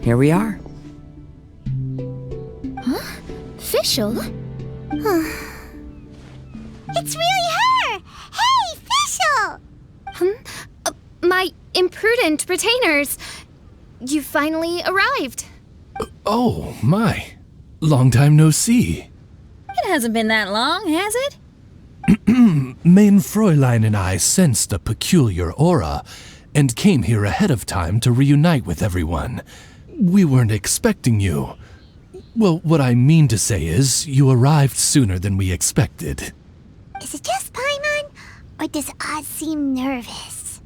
here we are. Huh? Fischl? It's really her! Hey, Fischl! My imprudent retainers. You finally arrived. Oh, my. Long time no see. It hasn't been that long, has it? Main Fräulein and I sensed a peculiar aura and came here ahead of time to reunite with everyone. We weren't expecting you. Well, what I mean to say is, you arrived sooner than we expected. Is it just Paimon? Or does Oz seem nervous?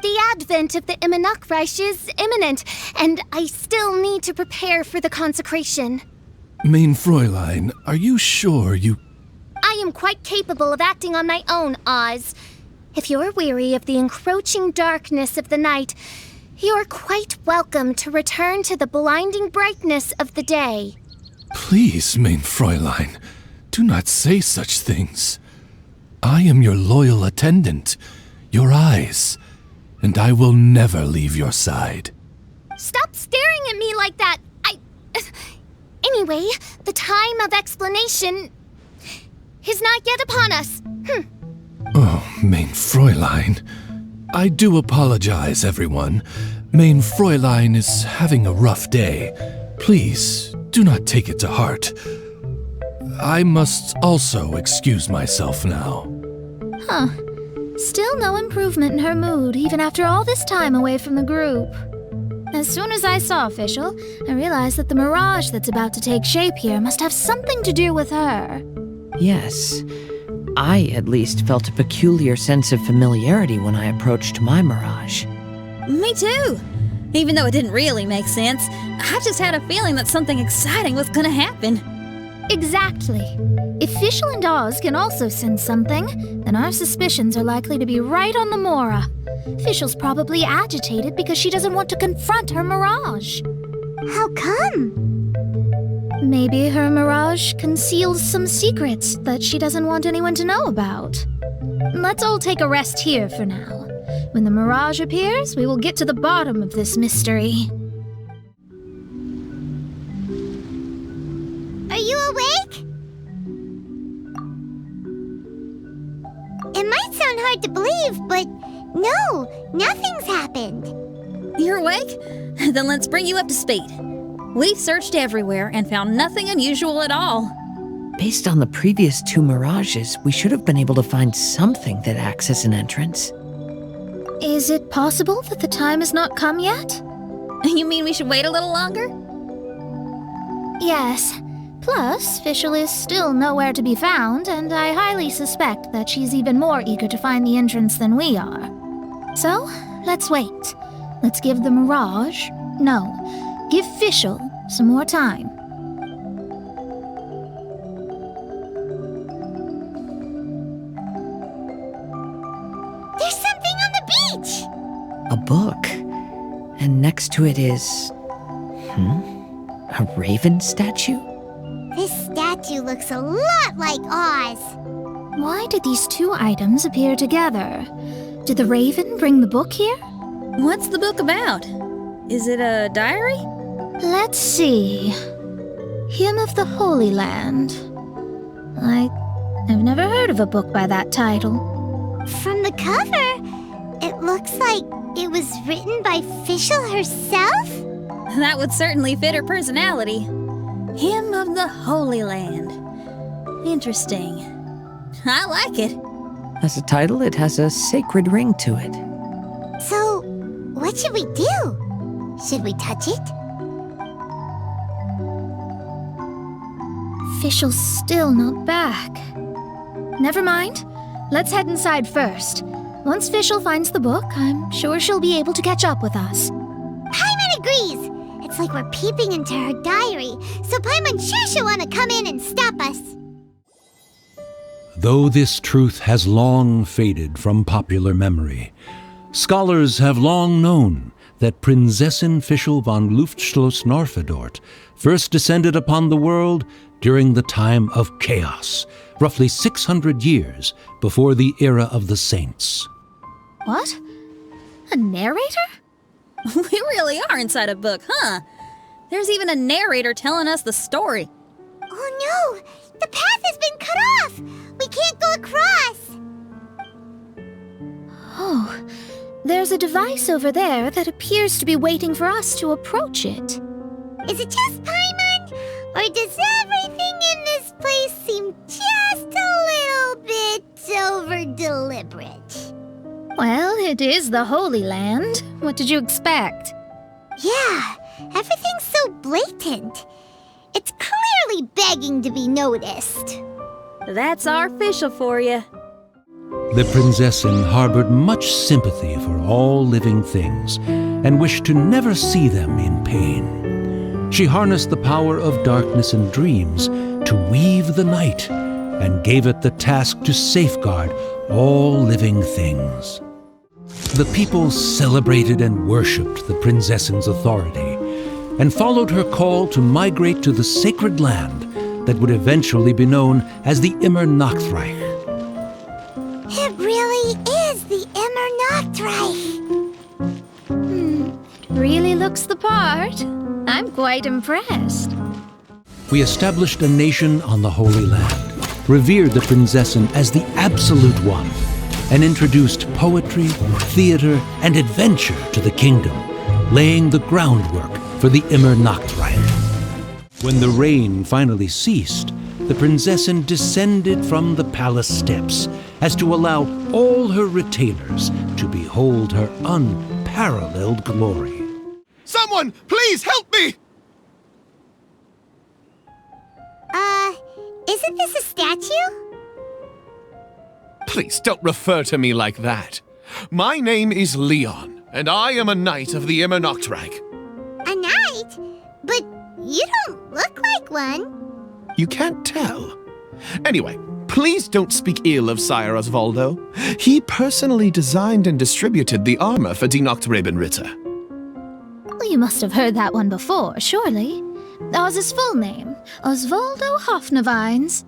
The advent of the Immunachreich is imminent, and I still need to prepare for the consecration. Main Fräulein, are you sure you... I am quite capable of acting on my own, Oz. If you're weary of the encroaching darkness of the night, you're quite welcome to return to the blinding brightness of the day. Please, Main Fräulein, do not say such things. I am your loyal attendant, your eyes, and I will never leave your side. Stop staring at me like that! Anyway, the time of explanation is not yet upon us. Oh, Main Fräulein. I do apologize, everyone. Main Fräulein is having a rough day. Please, do not take it to heart. I must also excuse myself now. Huh. Still no improvement in her mood, even after all this time away from the group. As soon as I saw Fischl, I realized that the Mirage that's about to take shape here must have something to do with her. Yes. I, at least, felt a peculiar sense of familiarity when I approached my Mirage. Me too. Even though it didn't really make sense, I just had a feeling that something exciting was gonna happen. Exactly. If Fischl and Oz can also sense something, then our suspicions are likely to be right on the Mora. Fischl's probably agitated because she doesn't want to confront her Mirage. How come? Maybe her Mirage conceals some secrets that she doesn't want anyone to know about. Let's all take a rest here for now. When the Mirage appears, we will get to the bottom of this mystery. Are you awake? It might sound hard to believe, but no, nothing's happened. You're awake? Then let's bring you up to speed. We've searched everywhere and found nothing unusual at all. Based on the previous two Mirages, we should have been able to find something that acts as an entrance. Is it possible that the time has not come yet? You mean we should wait a little longer? Yes. Plus, Fischl is still nowhere to be found, and I highly suspect that she's even more eager to find the entrance than we are. So, let's wait. Let's give the Mirage... No, give Fischl some more time. There's something on the beach! A book. And next to it is... a raven statue? This statue looks a lot like Oz. Why did these two items appear together? Did the raven bring the book here? What's the book about? Is it a diary? Let's see. Hymn of the Holy Land. I've never heard of a book by that title. From the cover, it looks like it was written by Fischl herself? That would certainly fit her personality. Hymn of the Holy Land. Interesting. I like it. As a title, it has a sacred ring to it. So, what should we do? Should we touch it? Fischl's still not back. Never mind. Let's head inside first. Once Fischl finds the book, I'm sure she'll be able to catch up with us. Paimon agrees! It's like we're peeping into her diary, so Paimon sure she'll want to come in and stop us. Though this truth has long faded from popular memory, scholars have long known that Prinzessin Fischl von Luftschloss Norfedort first descended upon the world during the time of chaos, roughly 600 years before the era of the saints. What? A narrator? We really are inside a book, huh? There's even a narrator telling us the story. Oh no! The path has been cut off! We can't go across! Oh, there's a device over there that appears to be waiting for us to approach it. Is it just Paimon? Or does everything in this place seem just a little bit over-deliberate? Well, it is the Holy Land. What did you expect? Yeah, everything's so blatant. It's clearly begging to be noticed. That's our Fischl for you. The Prinzessin harbored much sympathy for all living things and wished to never see them in pain. She harnessed the power of darkness and dreams to weave the night and gave it the task to safeguard all living things. The people celebrated and worshipped the Prinzessin's authority and followed her call to migrate to the sacred land that would eventually be known as the Immer Nachtreich. It really is the Immer Nachtreich. Really looks the part. I'm quite impressed. We established a nation on the Holy Land, revered the Prinzessin as the absolute one, and introduced poetry, theater, and adventure to the kingdom, laying the groundwork for the Immer Nachtreich. When the rain finally ceased, the Prinzessin descended from the palace steps as to allow all her retainers to behold her unparalleled glory. Someone, please help me! Isn't this a statue? Please don't refer to me like that. My name is Leon, and I am a knight of the Immer Nachtreich. A knight? But you don't look like one. You can't tell. Anyway, please don't speak ill of Sire Osvaldo. He personally designed and distributed the armor for Die Nachtrebenritter. Well, you must have heard that one before, surely. That was his full name, Osvaldo Hofnevines.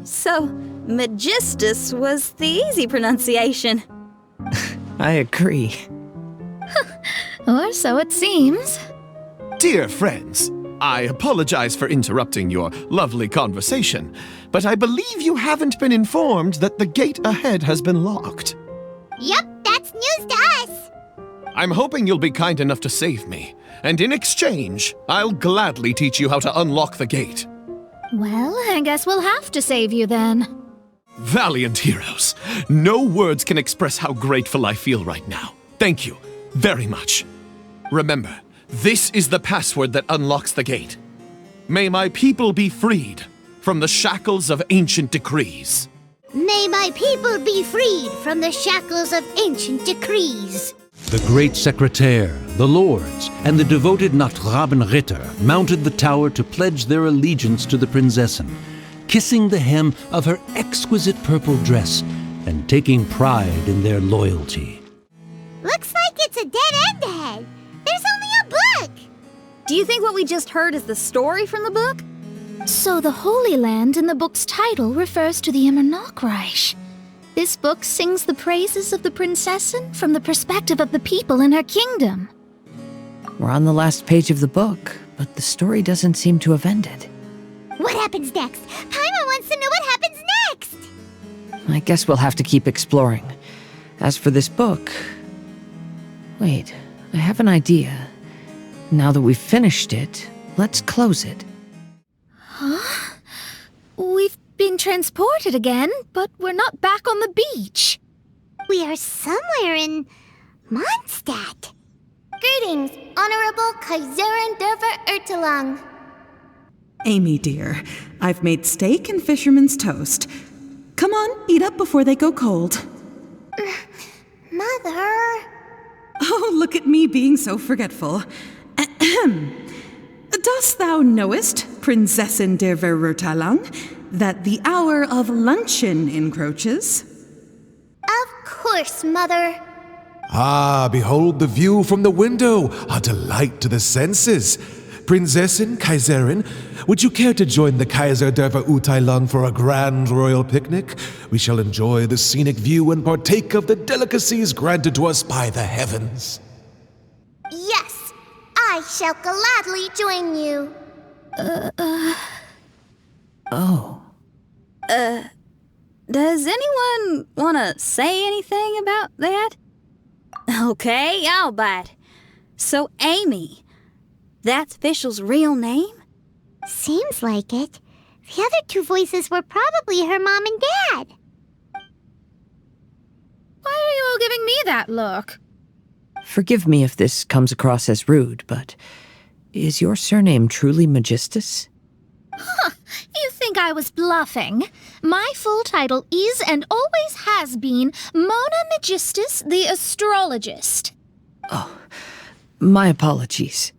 So Magistus was the easy pronunciation. I agree. Or so it seems. Dear friends, I apologize for interrupting your lovely conversation, but I believe you haven't been informed that the gate ahead has been locked. Yup, that's news to us. I'm hoping you'll be kind enough to save me, and in exchange, I'll gladly teach you how to unlock the gate. Well, I guess we'll have to save you then. Valiant heroes, no words can express how grateful I feel right now. Thank you very much. Remember, this is the password that unlocks the gate. May my people be freed from the shackles of ancient decrees. May my people be freed from the shackles of ancient decrees. The great secretaire, the lords, and the devoted Nachtrebenritter mounted the tower to pledge their allegiance to the Prinzessin, kissing the hem of her exquisite purple dress and taking pride in their loyalty. Looks like it's a dead end ahead. There's only a book. Do you think what we just heard is the story from the book? So the Holy Land in the book's title refers to the Immer Nachtreich. This book sings the praises of the Prinzessin from the perspective of the people in her kingdom. We're on the last page of the book, but the story doesn't seem to have ended. What happens next? Paimon wants to know what happens next. I guess we'll have to keep exploring. As for this book... Wait, I have an idea. Now that we've finished it, let's close it. Huh? We've been transported again, but we're not back on the beach. We are somewhere in Mondstadt. Greetings, Honorable Kaiserin Derver Ertelang. Amy, dear, I've made steak and fisherman's toast. Come on, eat up before they go cold. Mother... Oh, look at me being so forgetful. Ahem. Dost thou knowest, Prinzessin der Verurteilung, that the hour of luncheon encroaches? Of course, Mother. Ah, behold the view from the window, a delight to the senses. Prinzessin, Kaiserin, would you care to join the Kaiser der Verurteilung for a grand royal picnic? We shall enjoy the scenic view and partake of the delicacies granted to us by the heavens. Yes, I shall gladly join you. Oh. Does anyone want to say anything about that? Okay, I'll bite. So, Amy, that's Fischl's real name? Seems like it. The other two voices were probably her mom and dad. Why are you all giving me that look? Forgive me if this comes across as rude, but is your surname truly Magistus? You think I was bluffing? My full title is and always has been Mona Magistus the Astrologist. Oh, my apologies.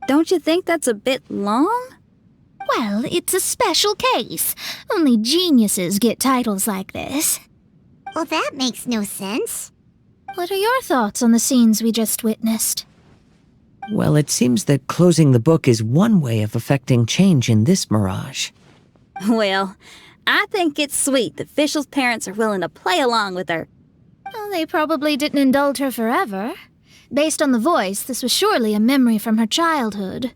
Don't you think that's a bit long? Well, it's a special case. Only geniuses get titles like this. Well, that makes no sense. What are your thoughts on the scenes we just witnessed? Well, it seems that closing the book is one way of affecting change in this Mirage. Well, I think it's sweet that Fischl's parents are willing to play along with her. Well, they probably didn't indulge her forever. Based on the voice, this was surely a memory from her childhood.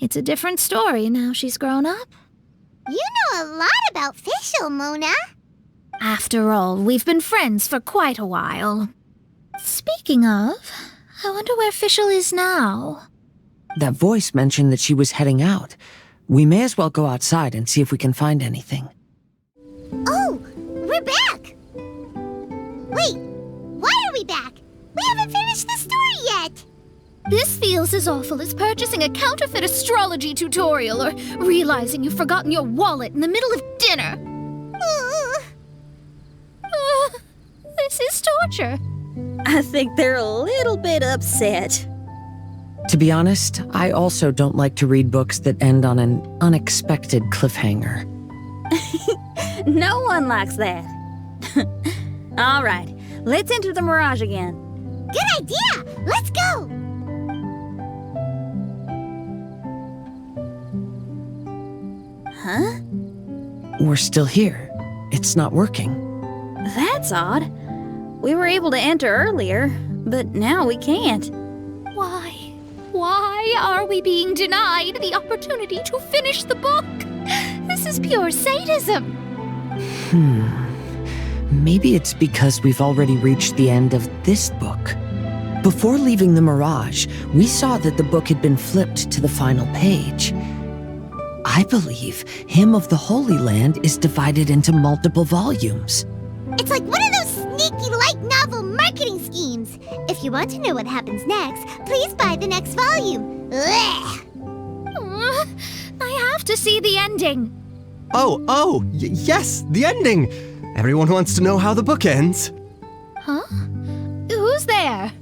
It's a different story now she's grown up. You know a lot about Fischl, Mona. After all, we've been friends for quite a while. Speaking of, I wonder where Fischl is now. That voice mentioned that she was heading out. We may as well go outside and see if we can find anything. Oh, we're back! Wait, why are we back? We haven't finished the story yet! This feels as awful as purchasing a counterfeit astrology tutorial or realizing you've forgotten your wallet in the middle of dinner. This is torture. I think they're a little bit upset. To be honest, I also don't like to read books that end on an unexpected cliffhanger. No one likes that. All right, let's enter the Mirage again. Good idea! Let's go! Huh? We're still here. It's not working. That's odd. We were able to enter earlier, but now we can't. Why? Why are we being denied the opportunity to finish the book? This is pure sadism. Maybe it's because we've already reached the end of this book. Before leaving the Mirage, we saw that the book had been flipped to the final page. I believe Hymn of the Holy Land is divided into multiple volumes. It's like one of those sneaky light novel marketing schemes. If you want to know what happens next, please buy the next volume. I have to see the ending. Yes, the ending. Everyone wants to know how the book ends. Huh? Who's there?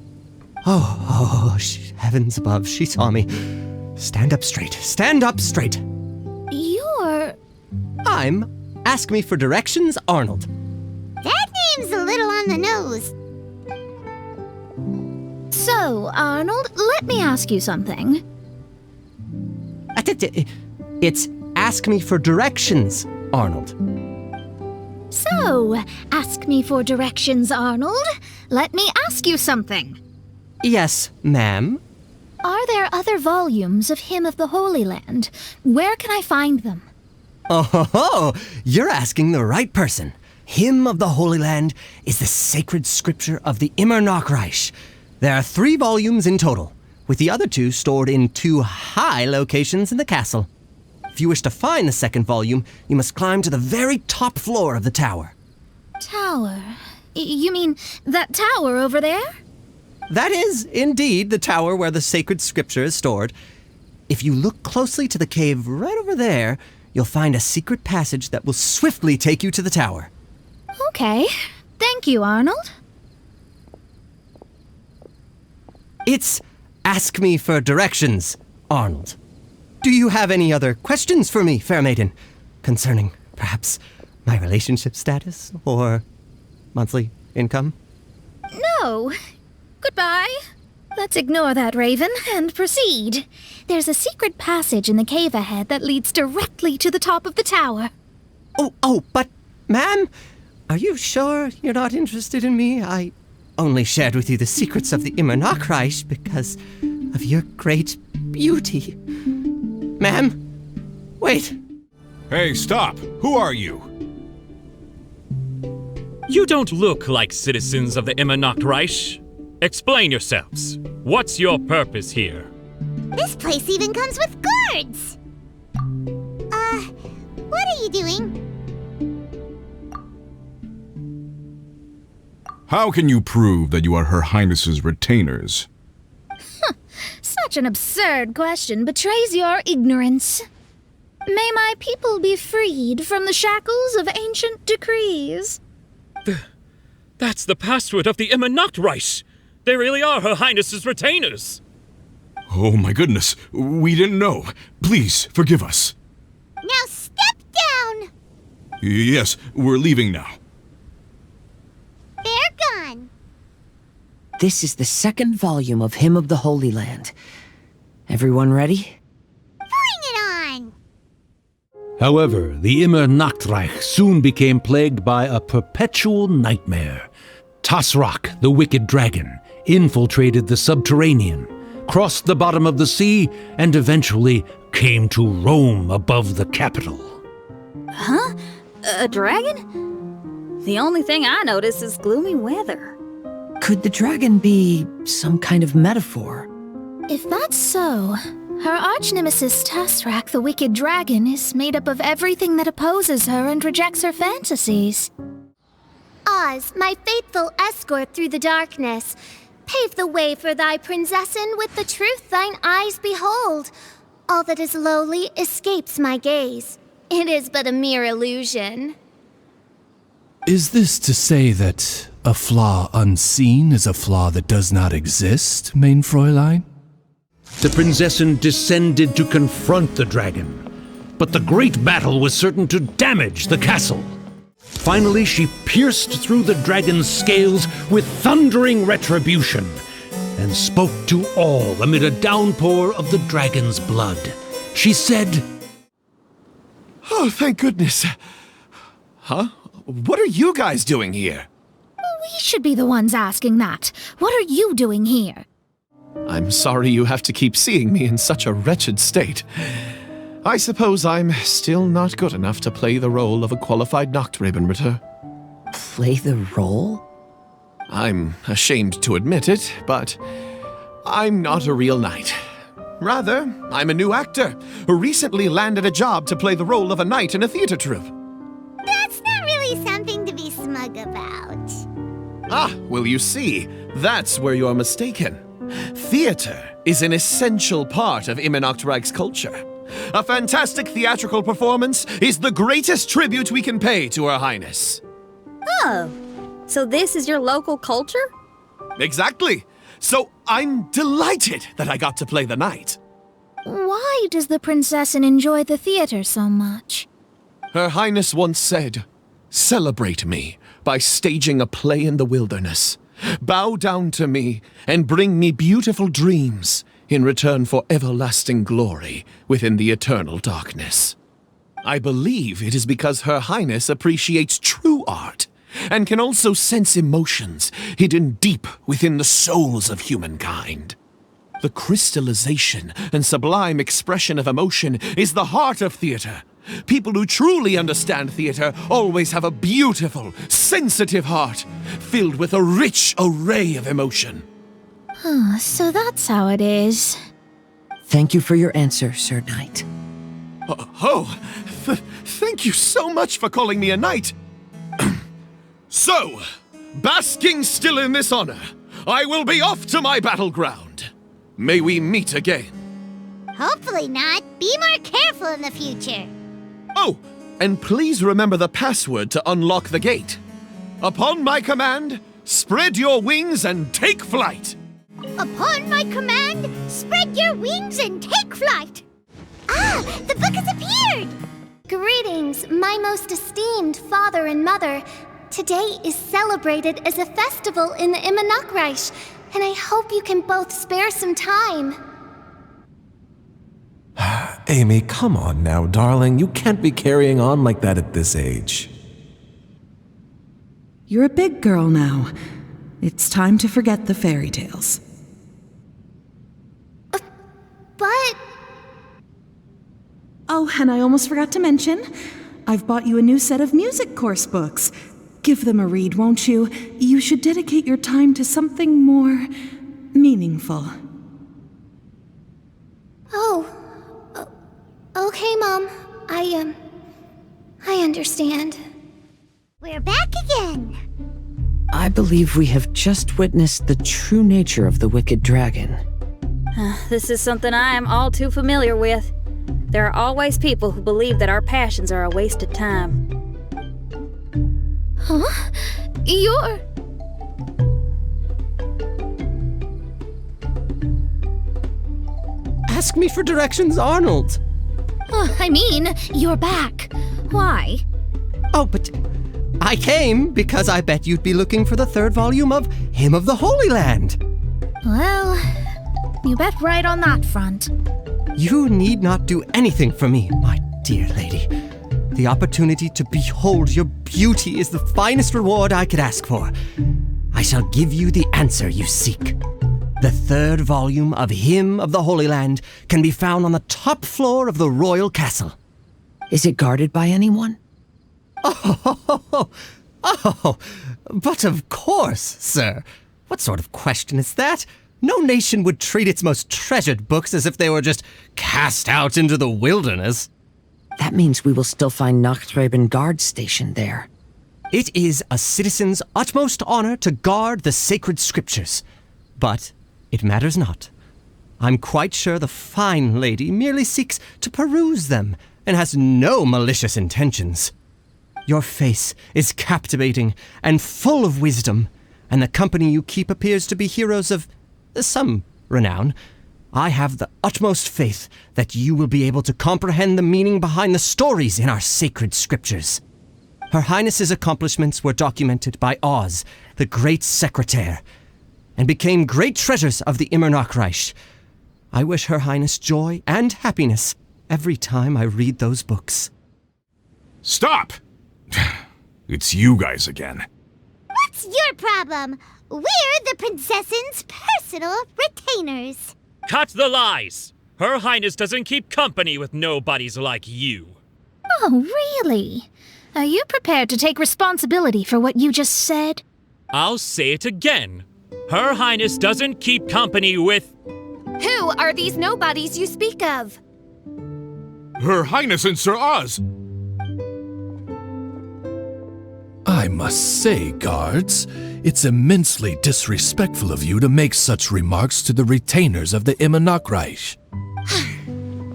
Heavens above, she saw me. Stand up straight, stand up straight. You're... I'm Ask Me for Directions, Arnold. That name's a little on the nose. So, Arnold, let me ask you something. It's Ask Me for Directions, Arnold. So, ask me for directions, Arnold. Let me ask you something. Yes, ma'am. Are there other volumes of Hymn of the Holy Land? Where can I find them? You're asking the right person. Hymn of the Holy Land is the sacred scripture of the Mirage. There are 3 volumes in total, with the other 2 stored in 2 high locations in the castle. If you wish to find the second volume, you must climb to the very top floor of the tower. Tower? You mean that tower over there? That is, indeed, the tower where the sacred scripture is stored. If you look closely to the cave right over there, you'll find a secret passage that will swiftly take you to the tower. Okay. Thank you, Arnold. It's Ask Me for Directions, Arnold. Do you have any other questions for me, fair maiden? Concerning, perhaps, my relationship status or monthly income? No. Goodbye. Let's ignore that, Raven, and proceed. There's a secret passage in the cave ahead that leads directly to the top of the tower. But, ma'am, are you sure you're not interested in me? I only shared with you the secrets of the Mirage because of your great beauty. Ma'am? Wait. Hey, stop! Who are you? You don't look like citizens of the Immernachtreich. Explain yourselves. What's your purpose here? This place even comes with guards! What are you doing? How can you prove that you are Her Highness's retainers? Such an absurd question betrays your ignorance. May my people be freed from the shackles of ancient decrees. That's the password of the Immernachtreich. They really are Her Highness's retainers. Oh my goodness, we didn't know. Please, forgive us. Now step down! Yes, we're leaving now. They're gone. This is the second volume of Hymn of the Holy Land. Everyone ready? Bring it on! However, the Immernachtreich soon became plagued by a perpetual nightmare. Tasrak, the wicked dragon, infiltrated the subterranean, crossed the bottom of the sea, and eventually came to roam above the capital. Huh? A dragon? The only thing I notice is gloomy weather. Could the dragon be some kind of metaphor? If that's so, her arch-nemesis Tasrak, the wicked dragon, is made up of everything that opposes her and rejects her fantasies. Oz, my faithful escort through the darkness, pave the way for thy princessen with the truth thine eyes behold. All that is lowly escapes my gaze. It is but a mere illusion. Is this to say that a flaw unseen is a flaw that does not exist, mein Fräulein? The princessen descended to confront the dragon, but the great battle was certain to damage the castle. Finally, she pierced through the dragon's scales with thundering retribution and spoke to all amid a downpour of the dragon's blood. She said, "Oh, thank goodness. Huh? What are you guys doing here?" We should be the ones asking that. What are you doing here? I'm sorry you have to keep seeing me in such a wretched state. I suppose I'm still not good enough to play the role of a qualified Nachtrebenritter. Play the role? I'm ashamed to admit it, but I'm not a real knight. Rather, I'm a new actor who recently landed a job to play the role of a knight in a theater troupe. That's not really something to be smug about. Ah, well, you see, that's where you're mistaken. Theater is an essential part of Immernachtreich's culture. A fantastic theatrical performance is the greatest tribute we can pay to Her Highness. Oh, so this is your local culture? Exactly. So I'm delighted that I got to play the knight. Why does the princessen enjoy the theater so much? Her Highness once said, "Celebrate me by staging a play in the wilderness. Bow down to me and bring me beautiful dreams in return for everlasting glory within the eternal darkness." I believe it is because Her Highness appreciates true art and can also sense emotions hidden deep within the souls of humankind. The crystallization and sublime expression of emotion is the heart of theater. People who truly understand theater always have a beautiful, sensitive heart, filled with a rich array of emotion. So that's how it is. Thank you for your answer, Sir Knight. Thank you so much for calling me a knight. So, basking still in this honor, I will be off to my battleground. May we meet again. Hopefully not. Be more careful in the future. Oh, and please remember the password to unlock the gate. Upon my command, spread your wings and take flight. Upon my command, spread your wings and take flight. Ah, the book has appeared! Greetings, my most esteemed father and mother. Today is celebrated as a festival in the Immernachtreich, and I hope you can both spare some time. Amy, come on now, darling. You can't be carrying on like that at this age. You're a big girl now. It's time to forget the fairy tales. But... Oh, and I almost forgot to mention, I've bought you a new set of music course books. Give them a read, won't you? You should dedicate your time to something more meaningful. Oh. Okay, Mom. I understand. We're back again. I believe we have just witnessed the true nature of the wicked dragon. This is something I am all too familiar with. There are always people who believe that our passions are a waste of time. Huh? You're... Ask me for directions, Arnold. I mean, you're back. Why? Oh, but I came because I bet you'd be looking for the third volume of Hymn of the Holy Land. Well, you bet right on that front. You need not do anything for me, my dear lady. The opportunity to behold your beauty is the finest reward I could ask for. I shall give you the answer you seek. The third volume of Hymn of the Holy Land can be found on the top floor of the royal castle. Is it guarded by anyone? Oh, but of course, sir. What sort of question is that? No nation would treat its most treasured books as if they were just cast out into the wilderness. That means we will still find Nachthreben Guard stationed there. It is a citizen's utmost honor to guard the sacred scriptures. But it matters not. I'm quite sure the fine lady merely seeks to peruse them and has no malicious intentions. Your face is captivating and full of wisdom, and the company you keep appears to be heroes of some renown. I have the utmost faith that you will be able to comprehend the meaning behind the stories in our sacred scriptures. Her Highness's accomplishments were documented by Oz, the great secretaire, and became great treasures of the Immernachtreich. I wish Her Highness joy and happiness every time I read those books. Stop! It's you guys again. What's your problem? We're the princess's personal retainers. Cut the lies! Her Highness doesn't keep company with nobodies like you. Oh, really? Are you prepared to take responsibility for what you just said? I'll say it again. Her Highness doesn't keep company with... Who are these nobodies you speak of? Her Highness and Sir Oz! I must say, guards, it's immensely disrespectful of you to make such remarks to the retainers of the Immernachtreich.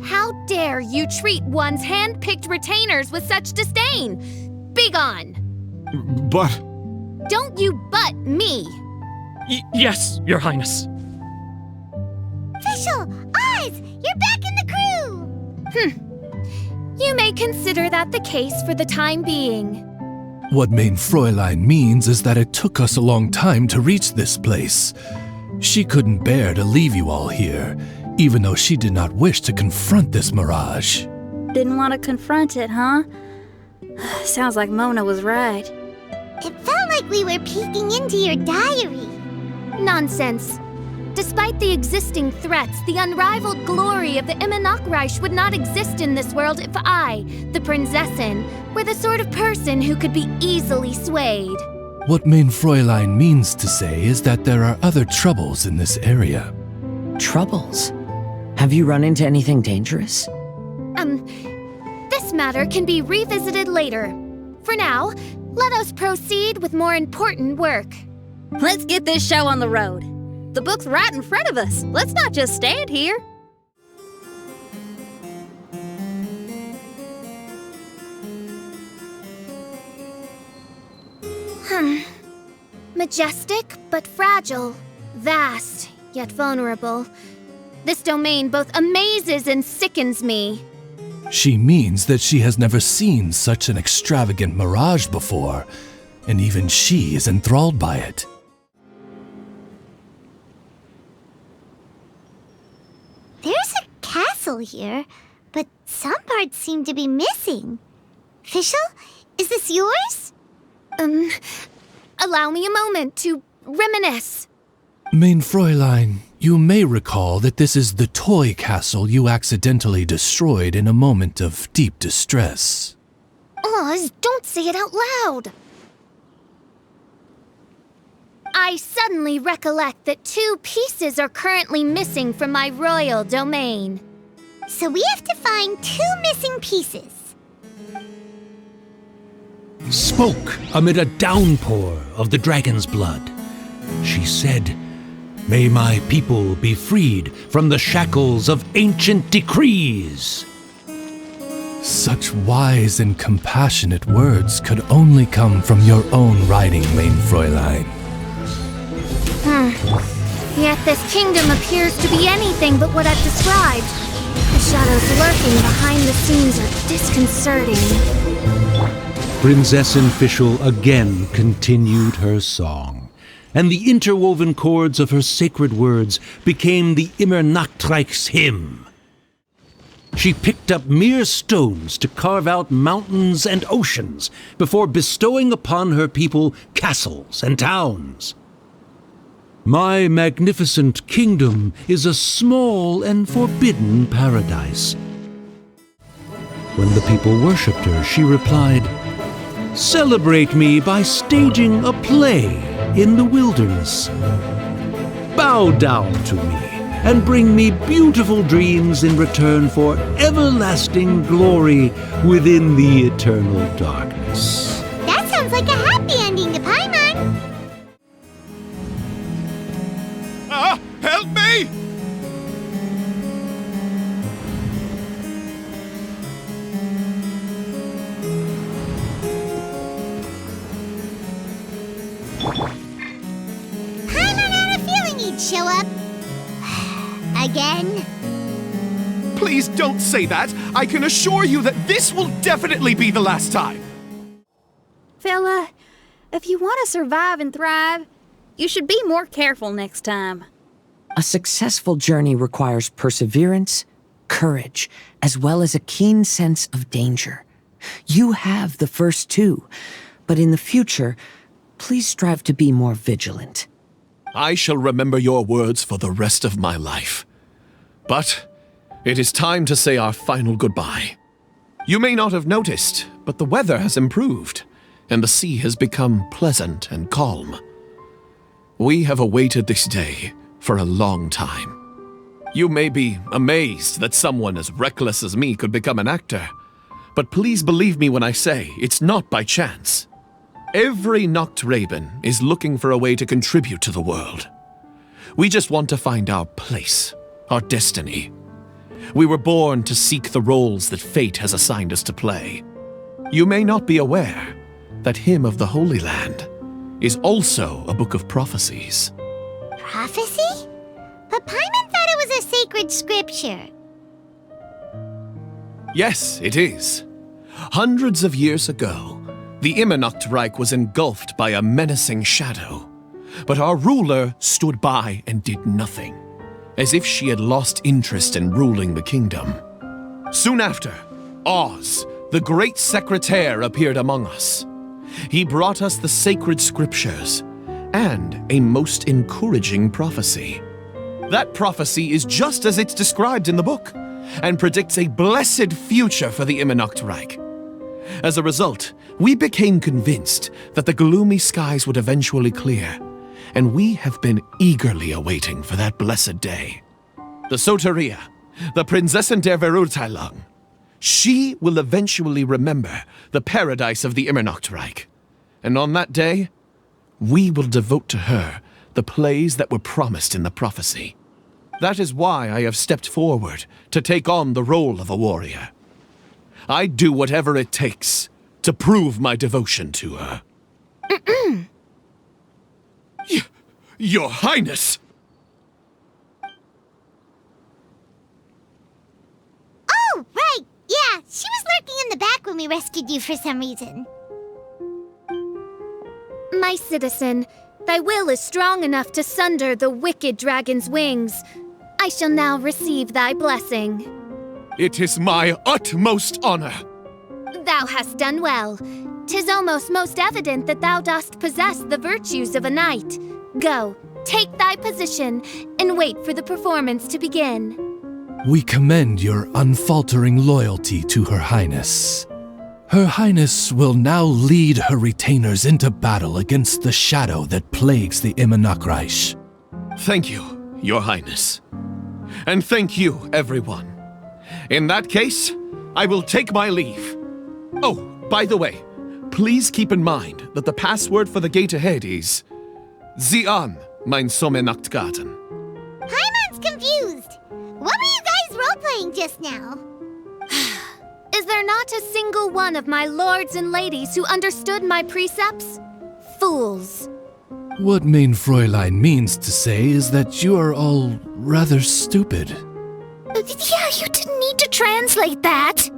How dare you treat one's hand-picked retainers with such disdain? Begone! But... Don't you butt me! Yes, Your Highness. Fischl! Oz! You're back in the crew! You may consider that the case for the time being. What Mein Fräulein means is that it took us a long time to reach this place. She couldn't bear to leave you all here, even though she did not wish to confront this mirage. Didn't want to confront it, huh? Sounds like Mona was right. It felt like we were peeking into your diary. Nonsense. Despite the existing threats, the unrivaled glory of the Immernachtreich would not exist in this world if I, the Prinzessin, were the sort of person who could be easily swayed. What Mein Fräulein means to say is that there are other troubles in this area. Troubles? Have you run into anything dangerous? This matter can be revisited later. For now, let us proceed with more important work. Let's get this show on the road. The book's right in front of us. Let's not just stand here. Majestic but fragile. Vast yet vulnerable. This domain both amazes and sickens me. She means that she has never seen such an extravagant mirage before, and even she is enthralled by it. There's a castle here, but some parts seem to be missing. Fischl, is this yours? Allow me a moment to reminisce. Mein Fräulein, you may recall that this is the toy castle you accidentally destroyed in a moment of deep distress. Oz, don't say it out loud! I suddenly recollect that 2 pieces are currently missing from my royal domain. So we have to find 2 missing pieces. Spoke amid a downpour of the dragon's blood. She said, "May my people be freed from the shackles of ancient decrees." Such wise and compassionate words could only come from your own writing, Mein Fräulein. Yet this kingdom appears to be anything but what I've described. The shadows lurking behind the scenes are disconcerting. Prinzessin Fischl again continued her song, and the interwoven chords of her sacred words became the Immernachtreich's hymn. She picked up mere stones to carve out mountains and oceans before bestowing upon her people castles and towns. My magnificent kingdom is a small and forbidden paradise. When the people worshipped her, she replied, "Celebrate me by staging a play in the wilderness. Bow down to me and bring me beautiful dreams in return for everlasting glory within the eternal darkness." That sounds like a happy ending to Paimon. Help me! Paimon had a feeling he'd show up. Again? Please don't say that. I can assure you that this will definitely be the last time. Fella, if you want to survive and thrive, you should be more careful next time. A successful journey requires perseverance, courage, as well as a keen sense of danger. You have the first 2, but in the future, please strive to be more vigilant. I shall remember your words for the rest of my life. But it is time to say our final goodbye. You may not have noticed, but the weather has improved, and the sea has become pleasant and calm. We have awaited this day for a long time. You may be amazed that someone as reckless as me could become an actor, but please believe me when I say it's not by chance. Every Nachträben is looking for a way to contribute to the world. We just want to find our place, our destiny. We were born to seek the roles that fate has assigned us to play. You may not be aware that Hymn of the Holy Land is also a book of prophecies. Prophecy? But Paimon thought it was a sacred scripture. Yes, it is. Hundreds of years ago, the Immernachtreich was engulfed by a menacing shadow. But our ruler stood by and did nothing, as if she had lost interest in ruling the kingdom. Soon after, Oz, the great secretaire, appeared among us. He brought us the sacred scriptures and a most encouraging prophecy. That prophecy is just as it's described in the book, and predicts a blessed future for the Immernachtreich. As a result, we became convinced that the gloomy skies would eventually clear, and we have been eagerly awaiting for that blessed day. The Soteria, the Prinzessin der Verurteilung, she will eventually remember the paradise of the Immernachtreich, and on that day, we will devote to her the plays that were promised in the prophecy. That is why I have stepped forward to take on the role of a warrior. I'd do whatever it takes to prove my devotion to her. Your Highness! Oh, right! Yeah, she was lurking in the back when we rescued you for some reason. My citizen, thy will is strong enough to sunder the wicked dragon's wings. I shall now receive thy blessing. It is my utmost honor. Thou hast done well. 'Tis almost most evident that thou dost possess the virtues of a knight. Go, take thy position and wait for the performance to begin. We commend your unfaltering loyalty to Her Highness. Her Highness will now lead her retainers into battle against the shadow that plagues the Immernachtreich. Thank you, Your Highness. And thank you, everyone. In that case, I will take my leave. Oh, by the way, please keep in mind that the password for the gate ahead is Zian, mein Sommernachtgarten. Paimon's confused. What were you guys role-playing just now? Is there not a single one of my lords and ladies who understood my precepts? Fools. What Mein Fräulein means to say is that you are all rather stupid. Yeah, you didn't need to translate that.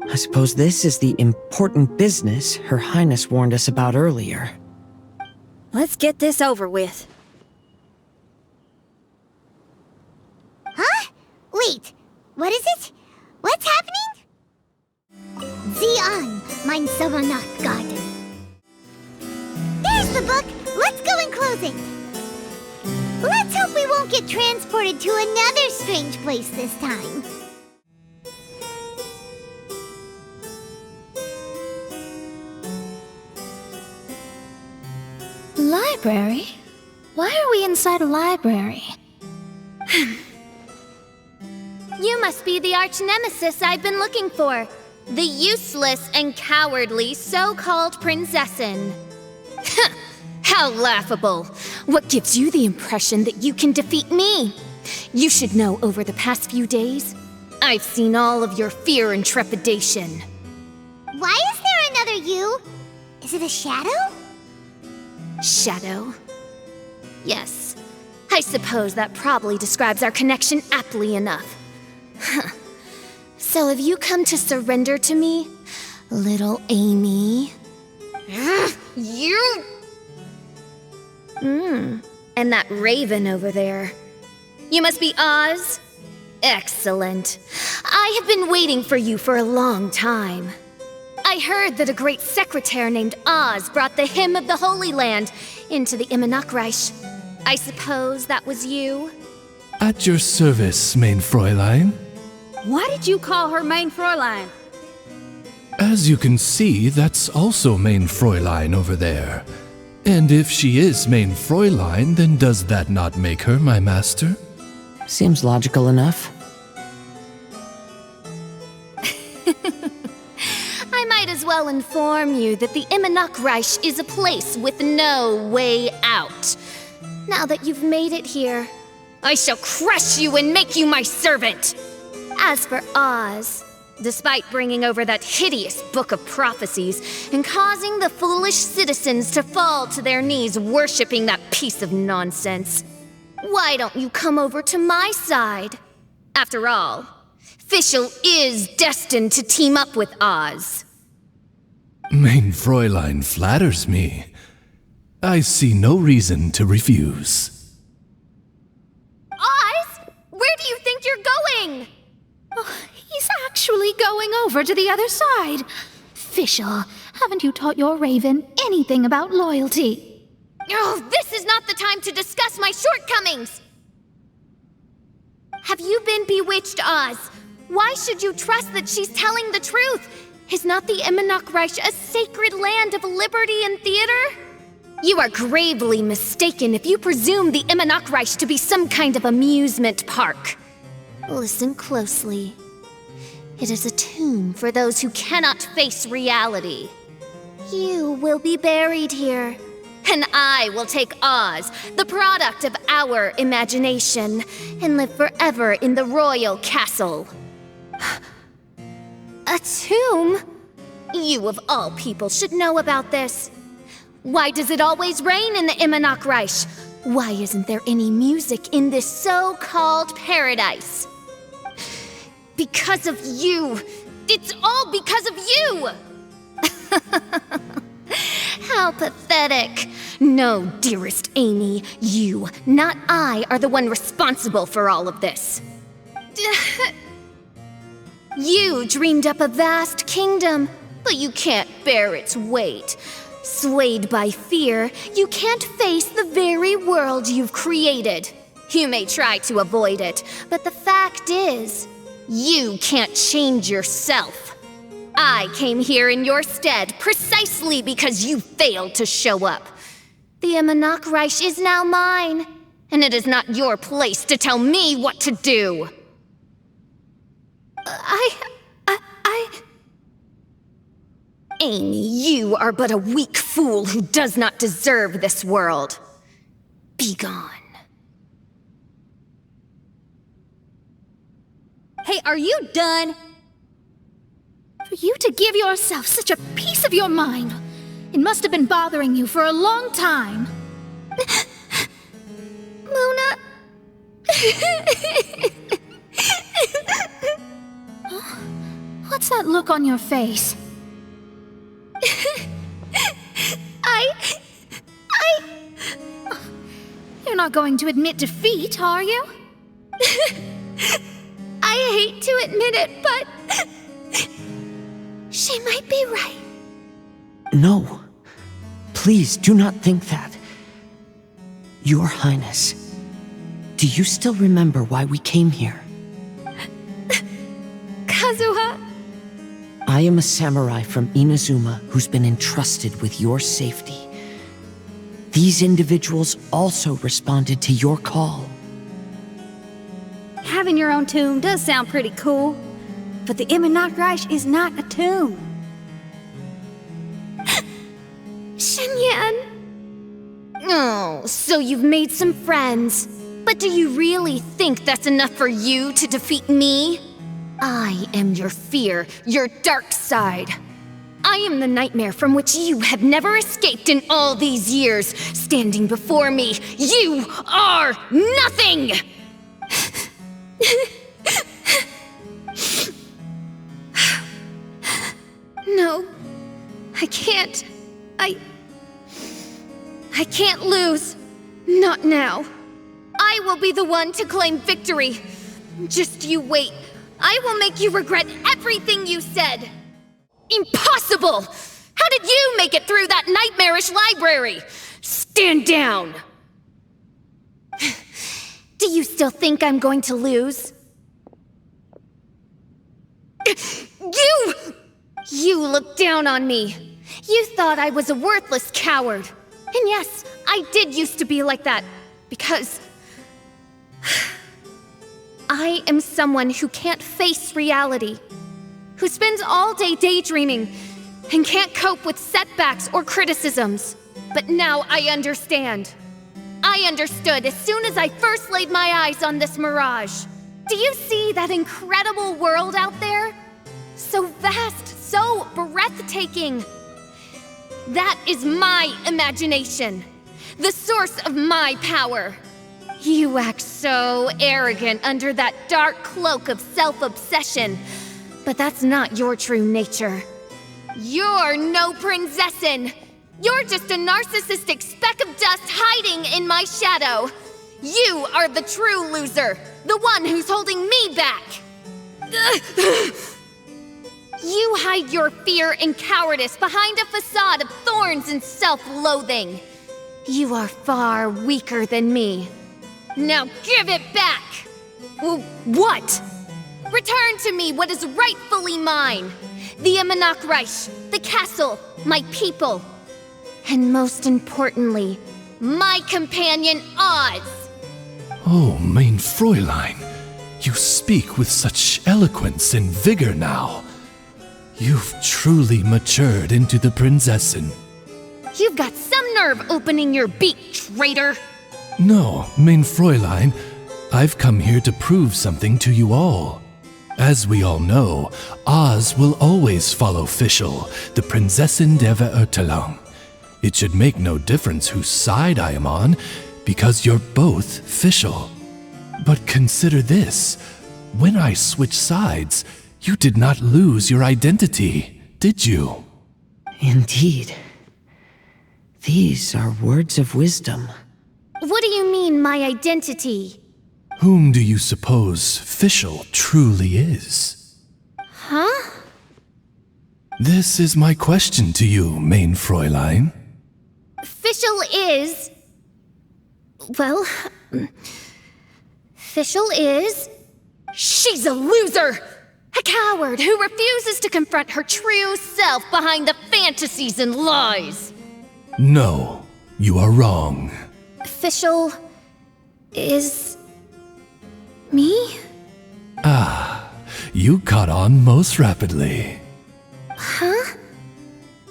I suppose this is the important business Her Highness warned us about earlier. Let's get this over with. Huh? Wait, what is it? What's happening? Zian, mein Sommernachtgarten. There's the book! Let's go and close it! Let's hope we won't get transported to another strange place this time. Library? Why are we inside a library? You must be the arch-nemesis I've been looking for. The useless and cowardly so-called Prinzessin. How laughable. What gives you the impression that you can defeat me? You should know over the past few days, I've seen all of your fear and trepidation. Why is there another you? Is it a shadow? Shadow? Yes. I suppose that probably describes our connection aptly enough. So have you come to surrender to me, little Amy? You! And that raven over there. You must be Oz? Excellent. I have been waiting for you for a long time. I heard that a great secretary named Oz brought the hymn of the Holy Land into the Immernachtreich. I suppose that was you? At your service, Mein Fräulein. Why did you call her Mein Fräulein? As you can see, that's also Mein Fräulein over there. And if she is Mein Fräulein, then does that not make her my master? Seems logical enough. I might as well inform you that the Immernachtreich is a place with no way out. Now that you've made it here, I shall crush you and make you my servant! As for Oz, despite bringing over that hideous book of prophecies and causing the foolish citizens to fall to their knees worshipping that piece of nonsense, why don't you come over to my side? After all, Fischl is destined to team up with Oz. Mein Fräulein flatters me. I see no reason to refuse. Oz? Where do you think you're going? Oh, he's actually going over to the other side. Fischl, haven't you taught your raven anything about loyalty? Oh, this is not the time to discuss my shortcomings! Have you been bewitched, Oz? Why should you trust that she's telling the truth? Is not the Immernachtreich a sacred land of liberty and theater? You are gravely mistaken if you presume the Immernachtreich to be some kind of amusement park. Listen closely. It is a tomb for those who cannot face reality. You will be buried here, and I will take Oz, the product of our imagination, and live forever in the royal castle. A tomb? You of all people should know about this. Why does it always rain in the Immernachtreich? Why isn't there any music in this so-called paradise? Because of you! It's all because of you! How pathetic. No, dearest Amy, you, not I, are the one responsible for all of this. You dreamed up a vast kingdom, but you can't bear its weight. Swayed by fear, you can't face the very world you've created. You may try to avoid it, but the fact is, you can't change yourself. I came here in your stead precisely because you failed to show up. The Immernacht is now mine, and it is not your place to tell me what to do. Amy, you are but a weak fool who does not deserve this world. Be gone. Hey, are you done? For you to give yourself such a piece of your mind, it must have been bothering you for a long time. Mona. What's that look on your face? You're not going to admit defeat, are you? I hate to admit it, but she might be right. No. Please do not think that. Your Highness, do you still remember why we came here? Kazuha? I am a samurai from Inazuma who's been entrusted with your safety. These individuals also responded to your call. Having your own tomb does sound pretty cool, but the Immernacht is not a tomb. Shenyan! Oh, so you've made some friends. But do you really think that's enough for you to defeat me? I am your fear, your dark side. I am the nightmare from which you have never escaped in all these years. Standing before me, you are nothing! No, I can't. I can't lose. Not now. I will be the one to claim victory. Just you wait. I will make you regret everything you said. Impossible! How did you make it through that nightmarish library? Stand down! Do you still think I'm going to lose? You looked down on me. You thought I was a worthless coward. And yes, I did used to be like that, because I am someone who can't face reality, who spends all day daydreaming and can't cope with setbacks or criticisms. But now I understand. I understood as soon as I first laid my eyes on this Mirage. Do you see that incredible world out there? So vast, so breathtaking. That is my imagination, the source of my power. You act so arrogant under that dark cloak of self-obsession, but that's not your true nature. You're no Prinzessin. You're just a narcissistic speck of dust hiding in my shadow. You are the true loser, the one who's holding me back. You hide your fear and cowardice behind a facade of thorns and self-loathing. You are far weaker than me. Now give it back! What? Return to me what is rightfully mine. The Immernacht, the castle, my people. And most importantly, my companion Oz. Oh, mein Fräulein, you speak with such eloquence and vigor now. You've truly matured into the Prinzessin. You've got some nerve opening your beak, traitor! No, mein Fräulein, I've come here to prove something to you all. As we all know, Oz will always follow Fischl, the Prinzessin der Verurteilung. It should make no difference whose side I am on, because you're both Fischl. But consider this. When I switched sides, you did not lose your identity, did you? Indeed. These are words of wisdom. What do you mean, my identity? Whom do you suppose Fischl truly is? Huh? This is my question to you, main Fräulein. Fischl is... Well... Fischl is... She's a loser! A coward who refuses to confront her true self behind the fantasies and lies! No, you are wrong. Fischl is... me? Ah, you caught on most rapidly. Huh?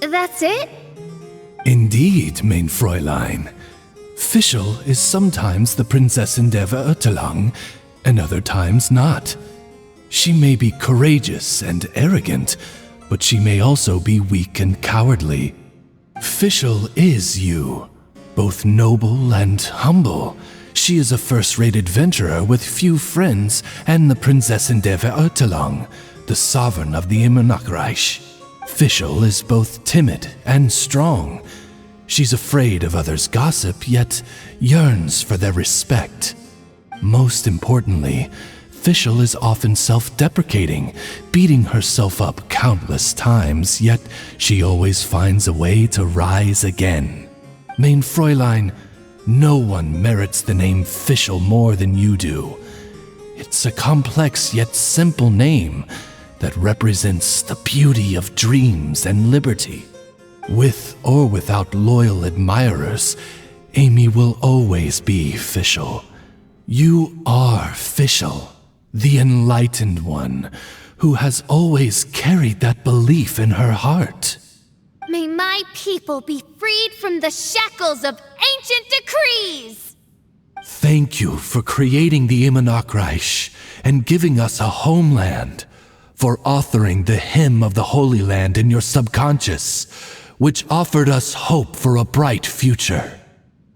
That's it? Indeed, main Fräulein. Fischl is sometimes the Prinzessin der Verurteilung, and other times not. She may be courageous and arrogant, but she may also be weak and cowardly. Fischl is you, both noble and humble. She is a first-rate adventurer with few friends and the Prinzessin der Verurteilung, the sovereign of the Immernachtreich. Fischl is both timid and strong. She's afraid of others' gossip, yet yearns for their respect. Most importantly, Fischl is often self-deprecating, beating herself up countless times, yet she always finds a way to rise again. Main Fräulein, no one merits the name Fischl more than you do. It's a complex yet simple name that represents the beauty of dreams and liberty. With or without loyal admirers, Amy will always be Fischl. You are Fischl, the enlightened one, who has always carried that belief in her heart. May my people be freed from the shackles of ancient decrees! Thank you for creating the Immernachtreich and giving us a homeland, for authoring the hymn of the Holy Land in your subconscious, which offered us hope for a bright future.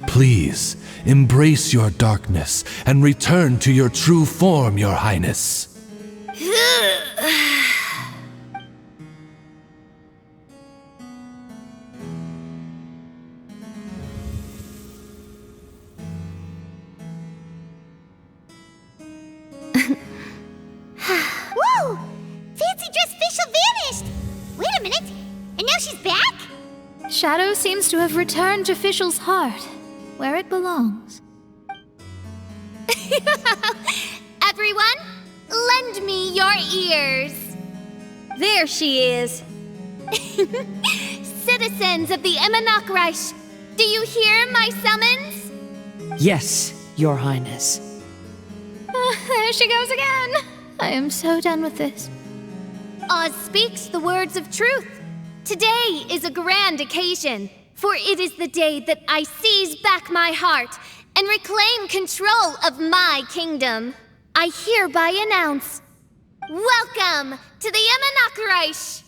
Please, embrace your darkness and return to your true form, Your Highness. Whoa! Fancy dress Fischl vanished! Wait a minute, and now she's back? Shadow seems to have returned to Fischl's heart, where it belongs. Everyone, lend me your ears. There she is. Citizens of the Immernachtreich, do you hear my summons? Yes, Your Highness. There she goes again. I am so done with this. Oz speaks the words of truth. Today is a grand occasion, for it is the day that I seize back my heart and reclaim control of my kingdom. I hereby announce, welcome to the Immernachtreich!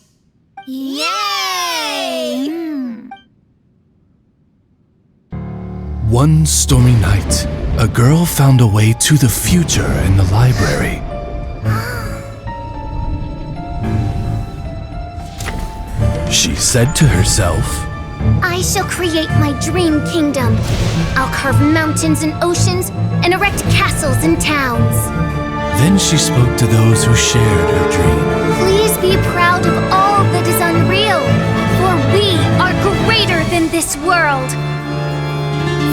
Yay! One stormy night, a girl found a way to the future in the library. She said to herself, I shall create my dream kingdom. I'll carve mountains and oceans and erect castles and towns. Then she spoke to those who shared her dream. Please be proud of all that is unreal, for we are greater than this world.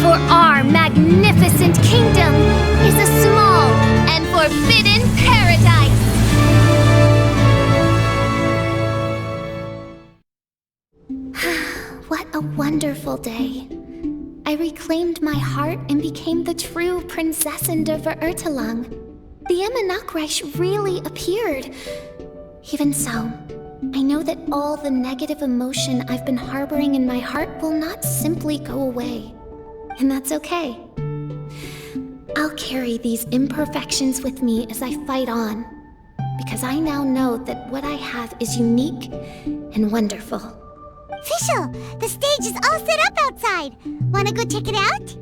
For our magnificent kingdom is a small and forbidden paradise. What a wonderful day. I reclaimed my heart and became the true Prinzessin der Verurteilung. The Immernachtreich really appeared. Even so, I know that all the negative emotion I've been harboring in my heart will not simply go away. And that's okay. I'll carry these imperfections with me as I fight on, because I now know that what I have is unique and wonderful. Fischl, the stage is all set up outside. Wanna go check it out?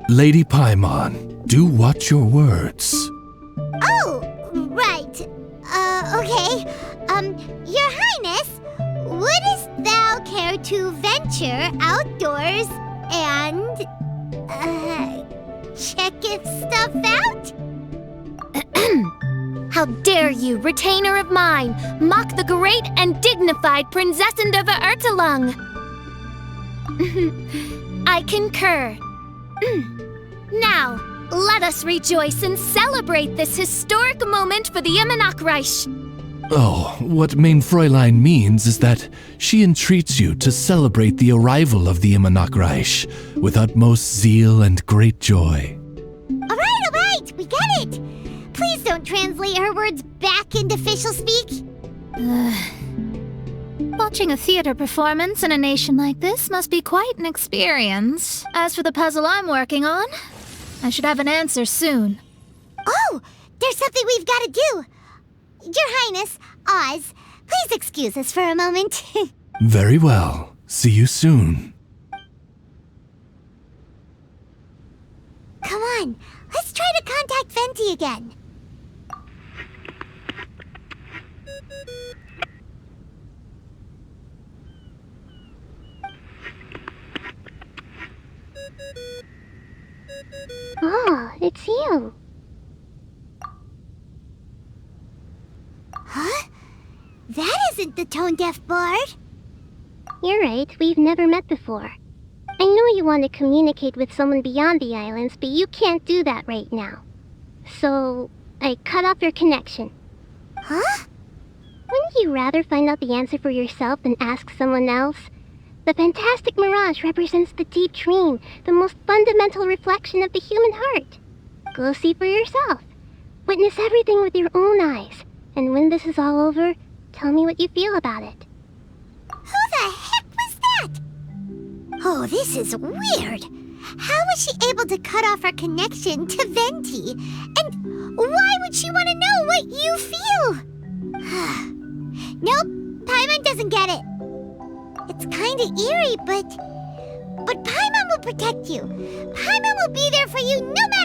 Lady Paimon, do watch your words. Oh, right. Okay. Your Highness, wouldst thou care to venture outdoors and, check if stuff out? How dare you, retainer of mine, mock the great and dignified Prinzessin der Verurteilung? I concur. Now, let us rejoice and celebrate this historic moment for the Immernachtreich. Oh, what Mein Fräulein means is that she entreats you to celebrate the arrival of the Immernachtreich with utmost zeal and great joy. All right, we get it. Please don't translate her words back into Fischl speak. Watching a theater performance in a nation like this must be quite an experience. As for the puzzle I'm working on, I should have an answer soon. Oh, there's something we've got to do. Your Highness, Oz, please excuse us for a moment. Very well. See you soon. Come on, let's try to contact Venti again. Oh, it's you. Huh? That isn't the tone-deaf bard. You're right, we've never met before. I know you want to communicate with someone beyond the islands, but you can't do that right now. So, I cut off your connection. Huh? Wouldn't you rather find out the answer for yourself than ask someone else? The fantastic Mirage represents the deep dream, the most fundamental reflection of the human heart. Go see for yourself. Witness everything with your own eyes. And when this is all over, tell me what you feel about it. Who the heck was that? Oh, this is weird. How was she able to cut off her connection to Venti? And why would she want to know what you feel? Nope, Paimon doesn't get it. It's kinda eerie, but Paimon will protect you. Paimon will be there for you no matter